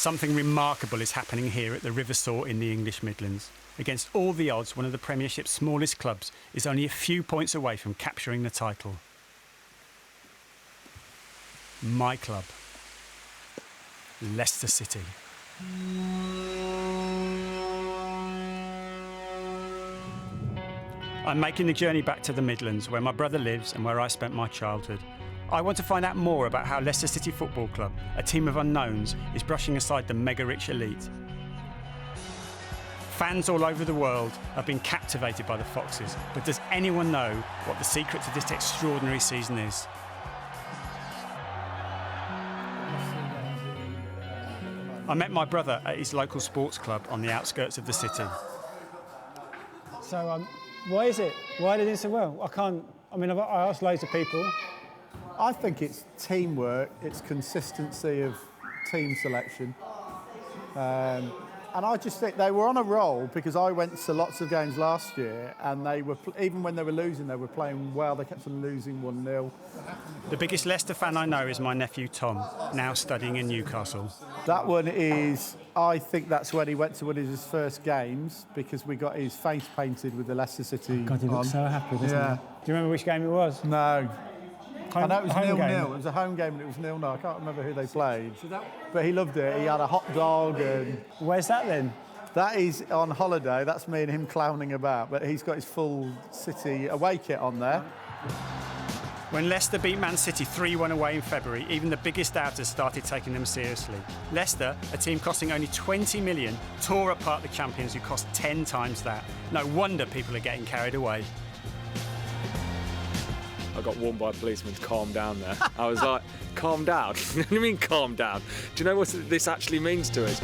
Something remarkable is happening here at the River Soar in the English Midlands. Against all the odds, one of the Premiership's smallest clubs is only a few points away from capturing the title. My club, Leicester City. I'm making the journey back to the Midlands, where my brother lives and where I spent my childhood. I want to find out more about how Leicester City Football Club, a team of unknowns, is brushing aside the mega-rich elite. Fans all over the world have been captivated by the Foxes, but does anyone know what the secret to this extraordinary season is? I met my brother at his local sports club on the outskirts of the city. So, why is it? Why did it so well? I asked loads of people. I think it's teamwork, it's consistency of team selection. And I just think they were on a roll, because I went to lots of games last year and they were, even when they were losing, they were playing well. They kept on losing 1-0. The biggest Leicester fan I know is my nephew Tom, now studying in Newcastle. That one is, I think that's when he went to one of his first games, because we got his face painted with the Leicester City God, he looks so happy, doesn't he? Do you remember which game it was? No. I know it was home 0-0. game. It was a home game and it was 0-0. I can't remember who they played. But he loved it. He had a hot dog and... Where's that then? That is on holiday. That's me and him clowning about. But he's got his full City away kit on there. When Leicester beat Man City 3-1 away in February, even the biggest doubters started taking them seriously. Leicester, a team costing only 20 million, tore apart the champions who cost 10 times that. No wonder people are getting carried away. I got warned by a policeman to calm down there. I was like, calm down? What do you mean calm down? Do you know what this actually means to us?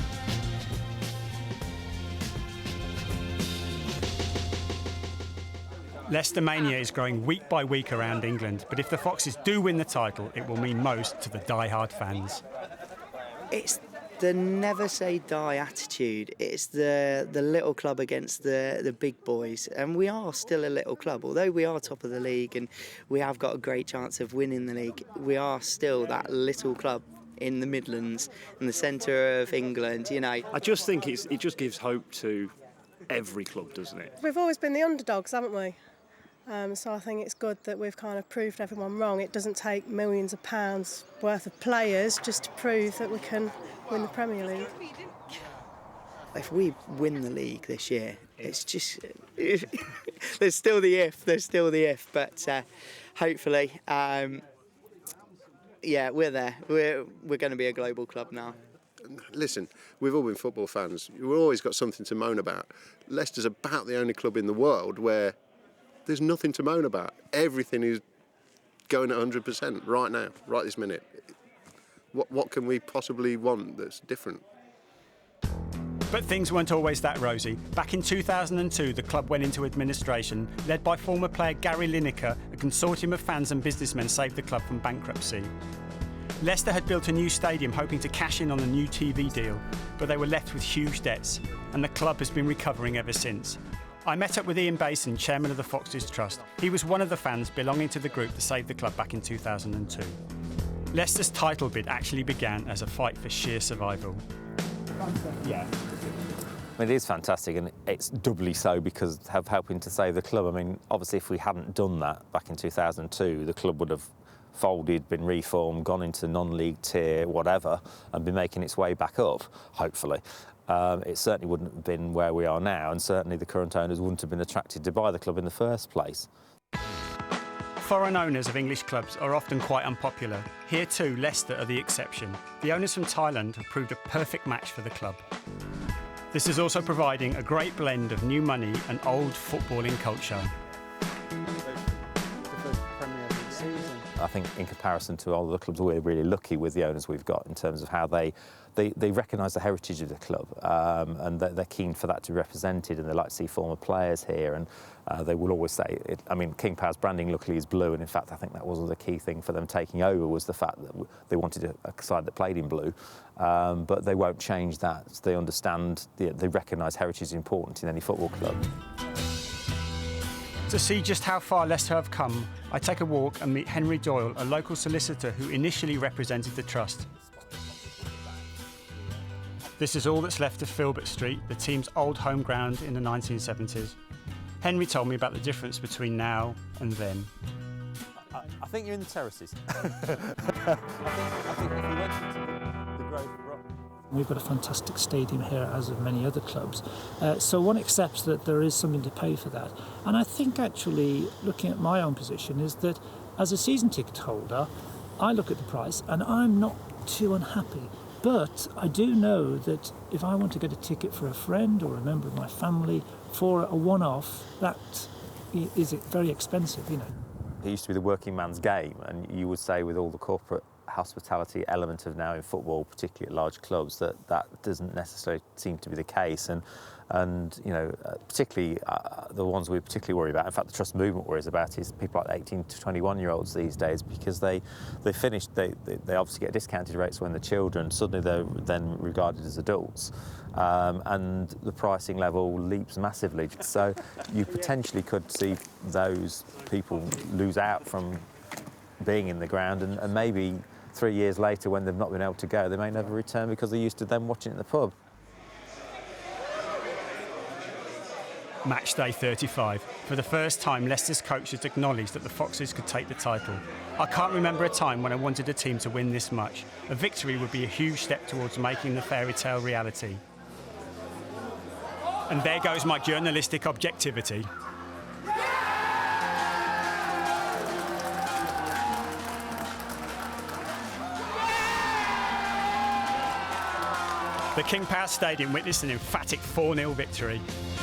Leicester mania is growing week by week around England, but if the Foxes do win the title, it will mean most to the die-hard fans. It's the never say die attitude. It's the little club against the big boys, and we are still a little club. Although we are top of the league and we have got a great chance of winning the league, we are still that little club in the Midlands, in the centre of England, you know. I just think it just gives hope to every club, doesn't it? We've always been the underdogs, haven't we? So I think it's good that we've kind of proved everyone wrong. It doesn't take millions of pounds worth of players just to prove that we can win the Premier League. If we win the league this year, it's just... there's still the if, but hopefully, yeah, we're there. We're going to be a global club now. Listen, we've all been football fans. We've always got something to moan about. Leicester's about the only club in the world where there's nothing to moan about. Everything is going at 100% right now, right this minute. What can we possibly want that's different? But things weren't always that rosy. Back in 2002, the club went into administration. Led by former player Gary Lineker, a consortium of fans and businessmen saved the club from bankruptcy. Leicester had built a new stadium hoping to cash in on the new TV deal, but they were left with huge debts, and the club has been recovering ever since. I met up with Ian Basin, chairman of the Foxes Trust. He was one of the fans belonging to the group that saved the club back in 2002. Leicester's title bid actually began as a fight for sheer survival. Yeah. It is fantastic, and it's doubly so because of helping to save the club. I mean, obviously, if we hadn't done that back in 2002, the club would have folded, been reformed, gone into non-league tier, whatever, and been making its way back up, hopefully. It certainly wouldn't have been where we are now, and certainly the current owners wouldn't have been attracted to buy the club in the first place. Foreign owners of English clubs are often quite unpopular. Here too, Leicester are the exception. The owners from Thailand have proved a perfect match for the club. This is also providing a great blend of new money and old footballing culture. I think in comparison to all the clubs, we're really lucky with the owners we've got in terms of how they recognise the heritage of the club, and they're keen for that to be represented, and they like to see former players here, and they will always say, I mean, King Power's branding luckily is blue, and in fact I think that was the key thing for them taking over, was the fact that they wanted a side that played in blue, but they won't change that. They understand, they recognise heritage is important in any football club. To see just how far Leicester have come, I take a walk and meet Henry Doyle, a local solicitor who initially represented the trust. This is all that's left of Filbert Street, the team's old home ground in the 1970s. Henry told me about the difference between now and then. I think you're in the terraces. I think if you went into the Grove Rock. We've got a fantastic stadium here, as of many other clubs. So one accepts that there is something to pay for that. And I think actually, looking at my own position, is that as a season ticket holder, I look at the price and I'm not too unhappy. But I do know that if I want to get a ticket for a friend or a member of my family for a one-off, that is very expensive, you know. It used to be the working man's game, and you would say with all the corporate hospitality element of now in football, particularly at large clubs, that doesn't necessarily seem to be the case. And you know, particularly the ones we particularly worry about, in fact the Trust Movement worries about, is people like 18 to 21-year-olds these days, because they obviously get discounted rates when they're children, suddenly they're then regarded as adults. And the pricing level leaps massively. So you potentially could see those people lose out from being in the ground, and maybe 3 years later, when they've not been able to go, they may never return because they're used to them watching it in the pub. Match day 35. For the first time, Leicester's coaches acknowledged that the Foxes could take the title. I can't remember a time when I wanted a team to win this much. A victory would be a huge step towards making the fairy tale reality. And there goes my journalistic objectivity. The King Power Stadium witnessed an emphatic 4-0 victory.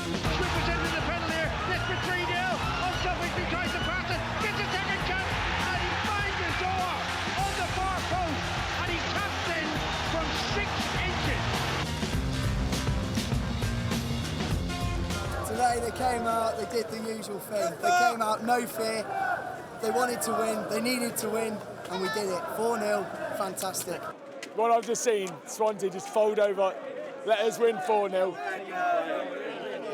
Representing the penalty here, Leicester 3-0. On something, he tries to pass it, gets a second chance, and he finds his door on the far post, and he taps in from 6 inches. Today they came out, they did the usual thing. They came out no fear, they wanted to win, they needed to win, and we did it. 4-0, fantastic. What I've just seen, Swansea just fold over, let us win 4-0.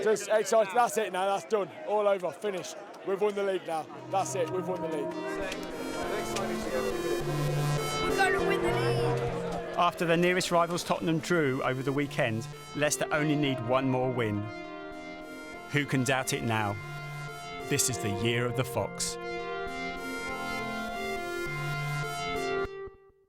Just excited, that's it now, that's done, all over, finished. We've won the league now, that's it, we've won the league. We're going to win the league! After their nearest rivals Tottenham drew over the weekend, Leicester only need one more win. Who can doubt it now? This is the year of the Fox.